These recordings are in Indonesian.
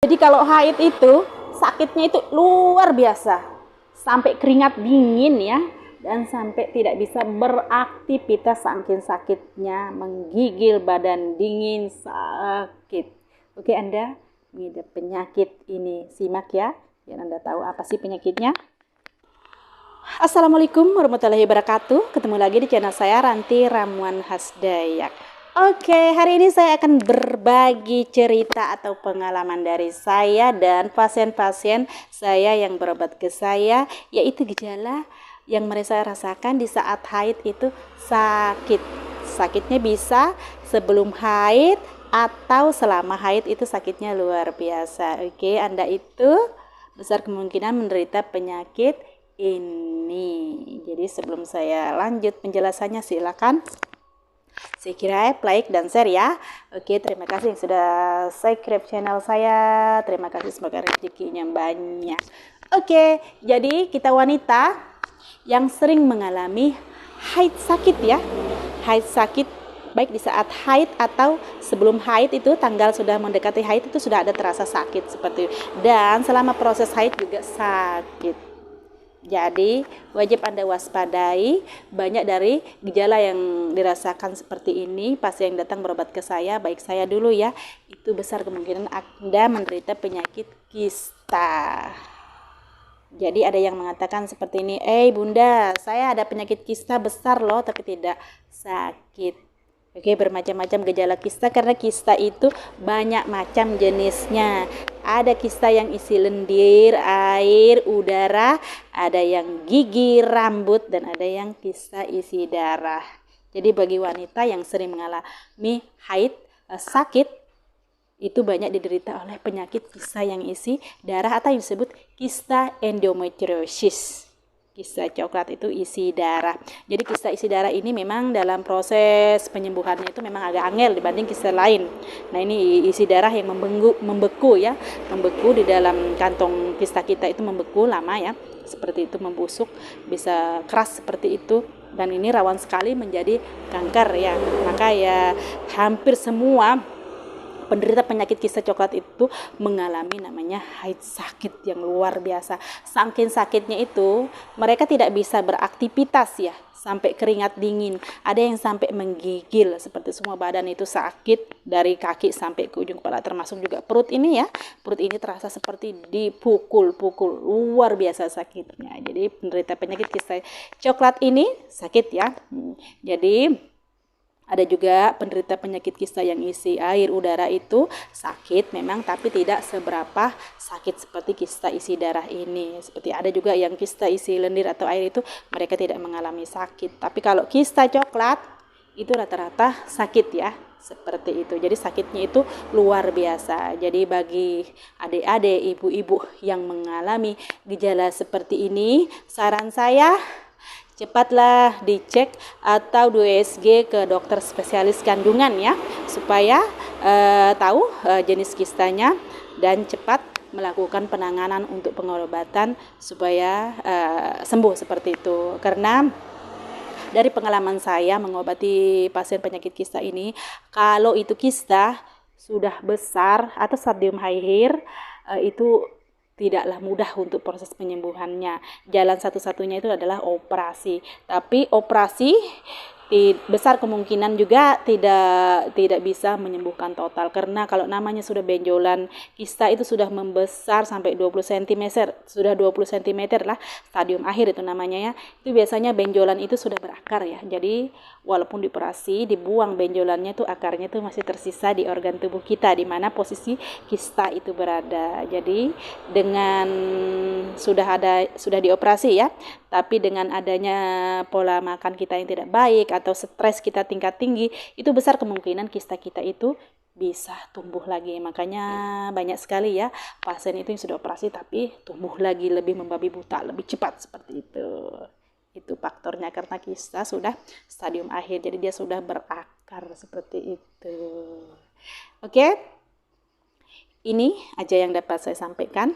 Jadi kalau haid itu sakitnya itu luar biasa, sampai keringat dingin ya, dan sampai tidak bisa beraktivitas saking sakitnya, menggigil, badan dingin, sakit. Oke, Anda mengidap penyakit ini, simak ya, biar Anda tahu apa sih penyakitnya. Assalamualaikum warahmatullahi wabarakatuh. Ketemu lagi di channel saya, Ranti Ramuan Hasdayak. Oke, hari ini saya akan berbagi cerita atau pengalaman dari saya dan pasien-pasien saya yang berobat ke saya, yaitu gejala yang mereka rasakan di saat haid itu sakit. Sakitnya bisa sebelum haid atau selama haid, itu sakitnya luar biasa. Oke, Anda itu besar kemungkinan menderita penyakit ini. Jadi sebelum saya lanjut penjelasannya, silakan subscribe, like, dan share ya. Oke, terima kasih yang sudah subscribe channel saya. Terima kasih, semoga rezekinya banyak. Oke, jadi kita wanita yang sering mengalami haid sakit ya. Haid sakit baik di saat haid atau sebelum haid, itu tanggal sudah mendekati haid itu sudah ada terasa sakit seperti itu. Dan selama proses haid juga sakit. Jadi wajib Anda waspadai banyak dari gejala yang dirasakan seperti ini. Pasien yang datang berobat ke saya, baik saya dulu ya, itu besar kemungkinan Anda menderita penyakit kista. Jadi ada yang mengatakan seperti ini, bunda, saya ada penyakit kista besar loh, tapi tidak sakit. Oke, bermacam-macam gejala kista karena kista itu banyak macam jenisnya. Ada kista yang isi lendir, air, udara, ada yang gigi, rambut, dan ada yang kista isi darah. Jadi bagi wanita yang sering mengalami haid sakit, itu banyak diderita oleh penyakit kista yang isi darah atau yang disebut kista endometriosis. Kista coklat itu isi darah. Jadi kista isi darah ini memang dalam proses penyembuhannya itu memang agak angel dibanding kista lain. Nah, ini isi darah yang membeku ya, membeku di dalam kantong kista kita, itu membeku lama ya, seperti itu, membusuk, bisa keras seperti itu, dan ini rawan sekali menjadi kanker ya. Maka ya hampir semua penderita penyakit kista coklat itu mengalami namanya haid sakit yang luar biasa. Saking sakitnya itu mereka tidak bisa beraktivitas ya, sampai keringat dingin. Ada yang sampai menggigil, seperti semua badan itu sakit dari kaki sampai ke ujung kepala, termasuk juga perut ini ya. Perut ini terasa seperti dipukul-pukul, luar biasa sakitnya. Jadi penderita penyakit kista coklat ini sakit ya. Jadi ada juga penderita penyakit kista yang isi air, udara, itu sakit memang, tapi tidak seberapa sakit seperti kista isi darah ini. Seperti ada juga yang kista isi lendir atau air, itu mereka tidak mengalami sakit. Tapi kalau kista coklat itu rata-rata sakit ya, seperti itu. Jadi sakitnya itu luar biasa. Jadi bagi adik-adik, ibu-ibu yang mengalami gejala seperti ini, saran saya cepatlah dicek atau di USG ke dokter spesialis kandungan ya, supaya tahu jenis kistanya dan cepat melakukan penanganan untuk pengobatan supaya sembuh seperti itu. Karena dari pengalaman saya mengobati pasien penyakit kista ini, kalau itu kista sudah besar atau stadium akhir, itu tidaklah mudah untuk proses penyembuhannya. Jalan satu-satunya itu adalah operasi. Tapi operasi besar kemungkinan juga tidak bisa menyembuhkan total, karena kalau namanya sudah benjolan kista itu sudah membesar sampai 20 cm, sudah 20 cm lah stadium akhir itu namanya ya. Itu biasanya benjolan itu sudah berakar ya. Jadi walaupun dioperasi, dibuang benjolannya, itu akarnya itu masih tersisa di organ tubuh kita di mana posisi kista itu berada. Jadi dengan sudah dioperasi ya, tapi dengan adanya pola makan kita yang tidak baik atau stres kita tingkat tinggi, itu besar kemungkinan kista kita itu bisa tumbuh lagi. Makanya banyak sekali ya pasien itu yang sudah operasi tapi tumbuh lagi, lebih membabi buta, lebih cepat seperti itu. Itu faktornya karena kista sudah stadium akhir, jadi dia sudah berakar seperti itu. Oke. Ini aja yang dapat saya sampaikan.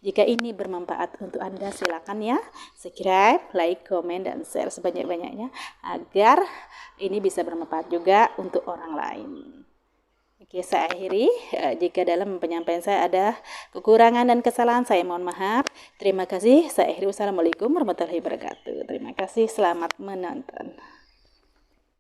Jika ini bermanfaat untuk Anda, silakan ya subscribe, like, komen, dan share sebanyak-banyaknya agar ini bisa bermanfaat juga untuk orang lain. Oke, saya akhiri. Jika dalam penyampaian saya ada kekurangan dan kesalahan, saya mohon maaf. Terima kasih. Saya akhiri. Wassalamualaikum warahmatullahi wabarakatuh. Terima kasih. Selamat menonton.